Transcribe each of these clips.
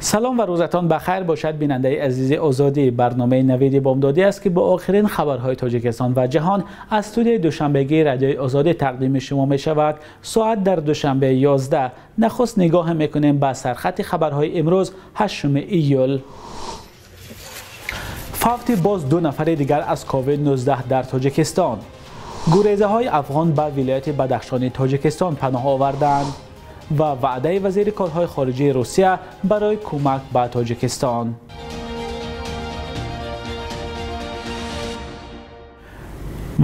سلام و روزتان بخیر باشد بیننده عزیز آزادی. برنامه نوید بامدادی است که با آخرین خبرهای تاجیکستان و جهان از استودیوی دوشنبگی رادیوی آزادی تقدیم شما می شود. ساعت در دوشنبه 11. نخست نگاه میکنیم به سرخط خبرهای امروز 8 ایول. فوت باز 2 نفر دیگر از کووید 19 در تاجیکستان. گریزه های افغان به ولایت بدخشان تاجیکستان پناه آوردند و وعده وزیر کارهای خارجه روسیه برای کمک به تاجیکستان.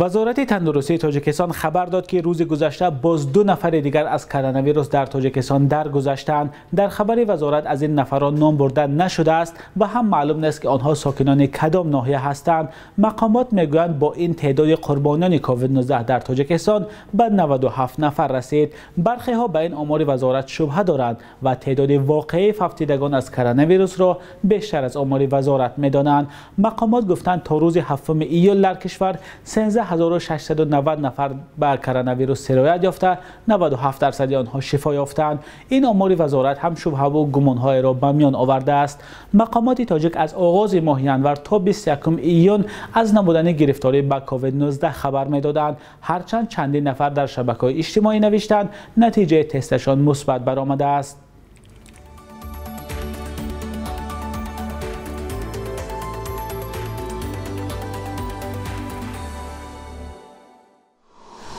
وزارت تندرستی تاجیکستان خبر داد که روز گذشته باز 2 نفر دیگر از کرونا ویروس در تاجیکستان درگذشتند. در خبر وزارت از این نفران نام برده نشده است و هم معلوم نیست که آنها ساکنان کدام ناحیه هستند. مقامات میگویند با این تعداد قربانیان کووید 19 در تاجیکستان به 97 نفر رسید. برخی ها به این آمار وزارت شبهه دارند و تعداد واقعی فوتیدگان از کرونا ویروس را بیشتر از آمار وزارت میدانند. مقامات گفتند تا روز 7 ایول در کشور 13690 نفر به کرونا ویروس سرایت یافته، 97% آنها شفا یافتند. این آمار وزارت هم شبهه و گمانهای را به میان آورده است. مقامات تاجیک از آغاز ماه ینور تا 21 ایون از نمودن گرفتاری به کووید 19 خبر میدادند، هرچند چندین نفر در شبکه‌های اجتماعی نوشتند نتیجه تستشان مثبت برآمده است.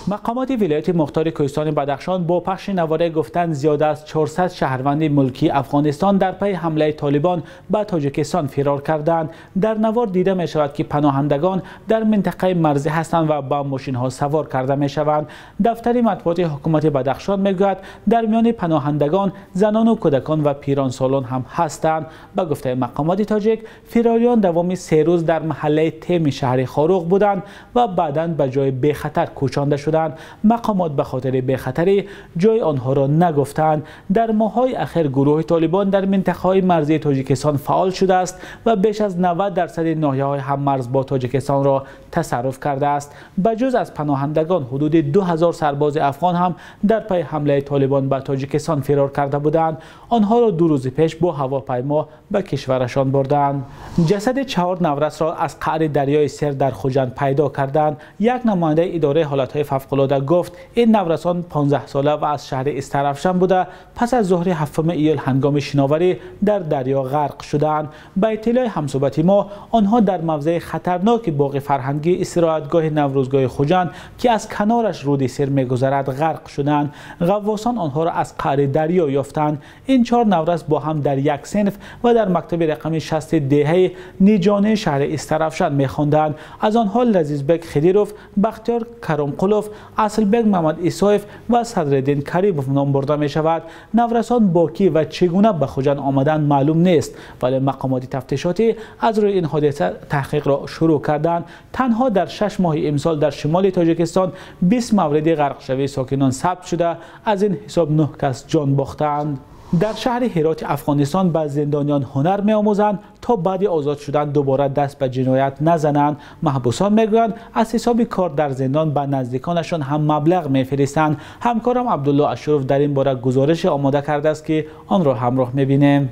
مقامات ولایت مختار کوهستان بدخشان با پخش نواره گفتند زیاده از 400 شهروند ملکی افغانستان در پی حمله طالبان به تاجیکستان فرار کردند. در نوار دیده می شود که پناهندگان در منطقه مرزی هستند و با ماشین ها سوار کرده می شوند. دفتر مطبوعات حکومت بدخشان می گوید در میان پناهندگان زنان و کودکان و پیران سالان هم هستند. به گفته مقامات تاجیک فراریان دوام 3 روز در محله تیم شهر خاروق بودند و بعداً به جای بی خطر کوچانده شدند. مقامات به خاطر بی‌خطری جای آنها را نگفتند. در ماه‌های اخیر گروه طالبان در منطقه‌های مرزی تاجیکستان فعال شده است و بیش از 90% ناحیه‌های هم‌مرز با تاجیکستان را تصرف کرده است. بجز از پناهندگان حدود 2000 سرباز افغان هم در پی حمله طالبان به تاجیکستان فرار کرده بودند. آنها را 2 روز پیش با هواپیما به کشورشان بردند. جسد 4 نورس را از قعر دریای سر در خوجند پیدا کردند. یک نماینده اداره حالت‌های فوق‌العاده گفت این نورسان 15 ساله و از شهر استرافشان بوده پس از ظهر 7 ایول هنگام شناوری در دریا غرق شدند. به اطلاع همصحبت ما آنها در موضع خطرناک باغ فرهنگی استراحتگاه نوروزگاه خوجند که از کنارش رود سر می‌گذرد غرق شدند. غواصان آنها را از قعر دریا یافتند. این 4 نورس با هم در یک صنف و در مکتب رقم 60 دهه نیجانه شهر استرافشان می‌خواندند. از آنها لذیذبک خدیروف، بختیار کرمقلوف، اصلبک محمد ایسایف و صدرالدین کریموف نام برده می شود. نورسان با کی و چگونه به خوجند آمدند معلوم نیست، ولی مقامات تفتیشاتی از روی این حادثه تحقیق را شروع کردند. تنها در 6 ماه امسال در شمال تاجیکستان 20 مورد غرق شوی ساکنان ثبت شده، از این حساب 9 کس جان باختند. در شهر هرات افغانستان به زندانیان هنر می‌آموزند تا بعد آزاد شدن دوباره دست به جنایت نزنند. محبوسان میگویند از حساب کار در زندان به نزدیکانشان هم مبلغ می‌فرستند. همکارم عبدالله اشرف در این باره گزارش آماده کرده است که آن را همراه می‌بینیم.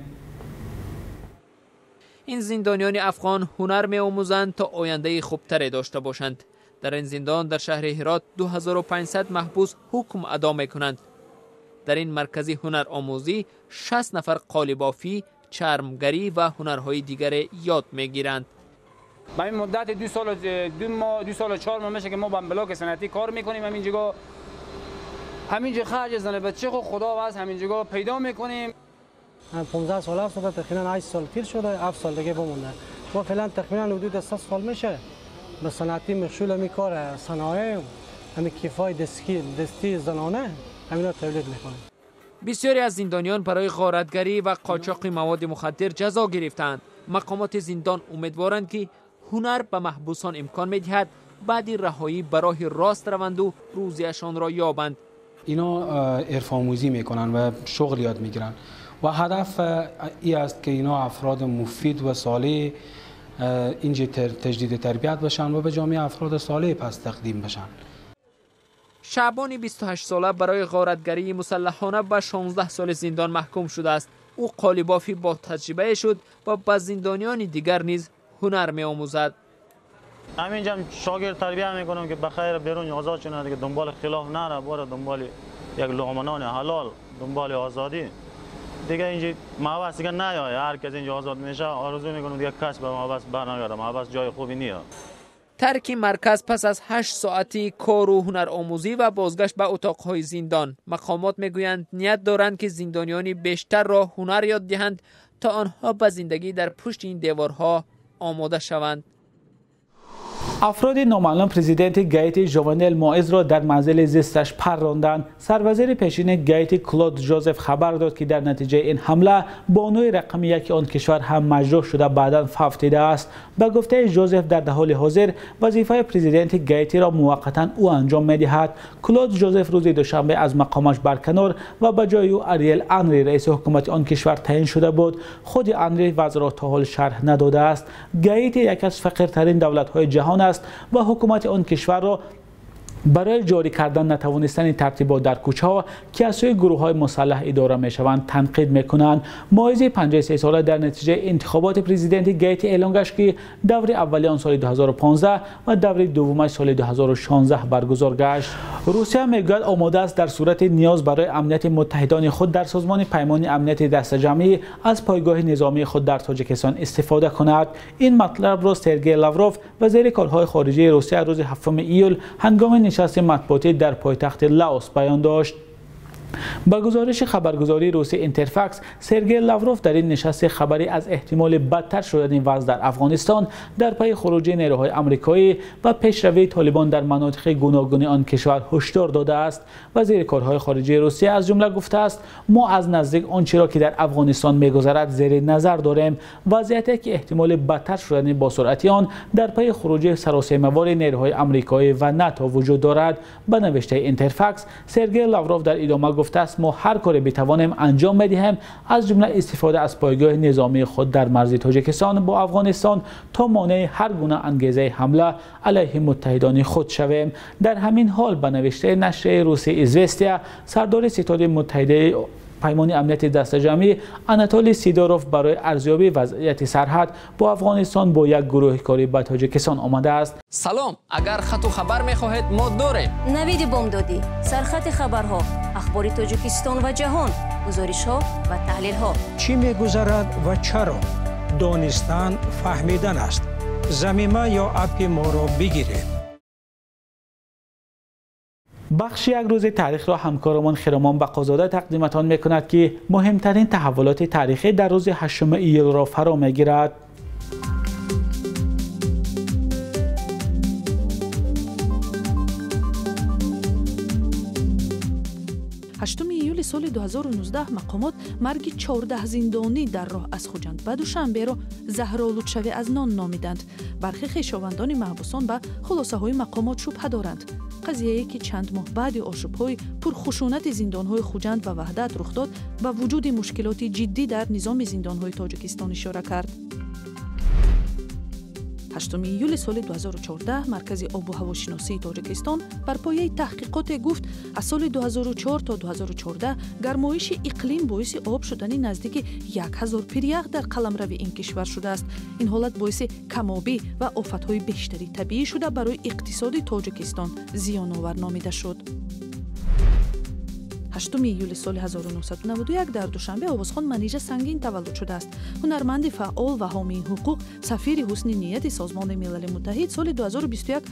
این زندانیان افغان هنر می‌آموزند تا آینده خوبتری داشته باشند. در این زندان در شهر هرات 2500 محبوس حکم ادا می‌کنند. در این مرکزی هنر آموزی 60 نفر قالبافی، چرمگری و هنرهای دیگر یاد میگیرند. با این مدت 2 سال و 4 ماه میشه که ما با بلاک صنعتی کار میکنیم. همینجا خرج زن بچه خدا واس همینجا پیدا میکنیم. 15 سال هست و تقریبا 8 سال تیر شده، 7 سال دیگه بمونده. ما فعلا تقریبا حدود 3 سال میشه به صنعتی مشغول می کار صنایع همین کیفای دستی زنانه همینا تولید میکنیم. بسیاری از زندانیان برای غارتگری و قاچاق مواد مخدر جزا گرفتند. مقامات زندان امیدوارند که هنر به محبوسان امکان میدهد بعد رهایی به راه راست روند و روزیشان را یابند. اینا عرف‌آموزی میکنن و شغل یاد میگیرن و هدف این است که اینا افراد مفید و صالح اینجا تجدید تربیت بشن و به جامعه افراد صالح پس تقدیم بشن. شعبان 28 ساله برای غارتگری مسلحانه به 16 سال زندان محکوم شده است. او قالیبافی با تجربه شد و به زندانیان دیگر نیز هنر می آموزد. همینجا شاگرد تربیت میکنم که بخیر بیرون آزاد شدن دیگه، دنبال خلاف نره، بره دنبال یک لقمه نان حلال، دنبال آزادی دیگه. اینجا محبس دیگه نیاید، هر کس اینجا آزاد میشه آرزو میکنم دیگه کس به محبس برنگرده. محبس جای خوبی نیست. ترک مرکز پس از 8 ساعتی کار و هنر آموزی و بازگشت به اتاقهای زندان، مقامات میگویند نیت دارند که زندانیانی بیشتر را هنر یاد دهند تا آنها به زندگی در پشت این دیوارها آماده شوند. افراد نامعلوم پرزیدنت گایتی ژوونل موئز را در منزل زیستش پراندند. سروزیر پیشین گایتی کلود جوزف خبر داد که در نتیجه این حمله بانوی رقم 1 آن کشور هم مجروح شده بعداً فوت دیده است. به گفته جوزف در حال حاضر وظیفه پرزیدنت گایتی را موقتا او انجام می‌دهد. کلود جوزف روز دوشنبه از مقامش برکنار و به جای او اریل انری رئیس حکومت آن کشور تعیین شده بود. خود انری وضع را تا حال شرح نداده است. گایتی یک از فقیرترین دولت‌های جهان است و حکومت آن کشور را برای جاری کردن نتوانستن ترتیبات در کوچه‌ها که از سوی گروه‌های مسلح اداره می‌شوند تنقید می‌کنند. موئز 53 ساله در نتیجه انتخابات پرزیدنت گایتی اعلام گشت که دور اولی آن سال 2015 و دور دومش سال 2016 برگزار گشت. روسیه میگوید آماده است در صورت نیاز برای امنیت متحدان خود در سازمان پیمان امنیت دسته‌جمعی از پایگاه نظامی خود در تاجیکستان استفاده کند. این مطلب را سرگئی لاوروف وزیر کارهای خارجه روسیه روز 7 ایول هنگام نشست مطبوعاتی در پایتخت لاوس بیان داشت. با گزارش خبرگزاری روسی اینترفکس، سرگئی لاوروف در این نشست خبری از احتمال بدتر شدن وضع در افغانستان در پی خروج نیروهای آمریکایی و پیشروی طالبان در مناطق گوناگون آن کشور هشدار داده است. وزیر کارهای خارجه روسیه از جمله گفته است: ما از نزدیک آنچه را که در افغانستان می‌گذرد زیر نظر داریم. وضعیتی که احتمال بدتر شدن با سرعت آن در پی خروج سراسیمه‌وار نیروهای آمریکایی و ناتو وجود دارد. به نوشته اینترفکس، سرگئی لاوروف در ادامه گفته است: ما هر کاری بتوانیم انجام می‌دهیم، از جمله استفاده از پایگاه نظامی خود در مرز تاجیکستان با افغانستان تا مانع هر گونه انگیزه حمله علیه متحدان خود شویم. در همین حال به نوشته نشر روسی ایزوستیا، سردار ستاد متحده پیمان امنیت دسته‌جمعی آناتولی سیدوروف برای ارزیابی وضعیت سرحد با افغانستان با یک گروه کاری به تاجیکستان آمده است. سلام، اگر خط و خبر می‌خواهید ما داریم. نوید بامدادی، سرخط خبرها، اخبار تاجیکستان و جهان، گزارش‌ها و تحلیل‌ها. چی می‌گذرد و چرا؟ دانستن فهمیدن است. ضمیمه یا اپ ما را بگیرید. بخش یک روز تاریخ را همکارمان خرامان بقازاده تقدیمتان می‌کند که مهمترین تحولات تاریخی در روز 8 ایول را فرا می‌گیرد. 8 ایول سال 2019 مقامات مرگ 14 زندانی در راه از خوجند و دوشنبه را زهرآلودشوی از نان نامیدند. برخی خویشاوندان محبوسان به خلاصه‌های مقامات شبهه دارند. قضیه‌ای که چند ماه بعد آشوب‌های پرخشونت زندان‌های خوجند و وحدت رخ داد و وجود مشکلات جدی در نظام زندان‌های تاجیکستان اشاره کرد. 8 ایول سال 2014 مرکز آب و هواشناسی تاجیکستان بر پایه تحقیقات گفت از سال 2004 تا 2014 گرمایش اقلیم باعث آب شدن نزدیک 1000 پیریخ در قلمرو این کشور شده است. این حالت باعث کم‌آبی و آفت‌های بیشتری طبیعی شده برای اقتصاد تاجیکستان زیان‌آور نامیده شد. 8 ایول سال 1991 در دوشنبه آوازخان منیژه سنگین تولد شده است. هنرمند فعال و حامی حقوق، سفیر حسن نیت سازمان ملل متحد سال 2021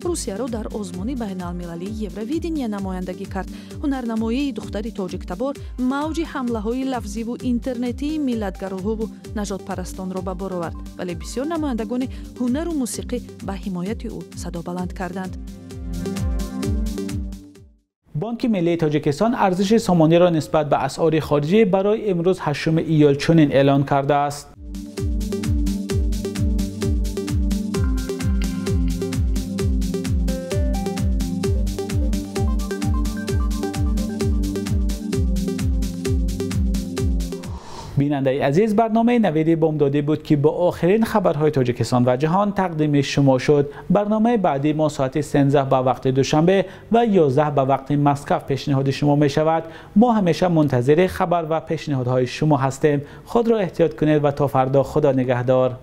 روسیه را در آزمون بین‌المللی یورویدنیا نمایندگی کرد. هنرنمایی دختر تاجیک تبار موج حمله‌های لفظی و اینترنتی ملت‌گراها و نژاد پرستان را به بار آورد، ولی بسیار نمایندگان هنر و موسیقی به حمایت او صدا بلند کردند. بانک ملی تاجیکستان ارزش سامانه را نسبت به اسعار خارجی برای امروز 8 ایول چنین اعلان کرده است: بیننده عزیز، برنامه نوید بامدادی بود که با آخرین خبرهای تاجیکستان و جهان تقدیم شما شد. برنامه بعدی ما ساعت 13 به وقت دوشنبه و 11 به وقت مسکو پیشنهاد شما می شود. ما همیشه منتظر خبر و پیشنهادهای شما هستیم. خود را احتیاط کنید و تا فردا خدا نگهدار.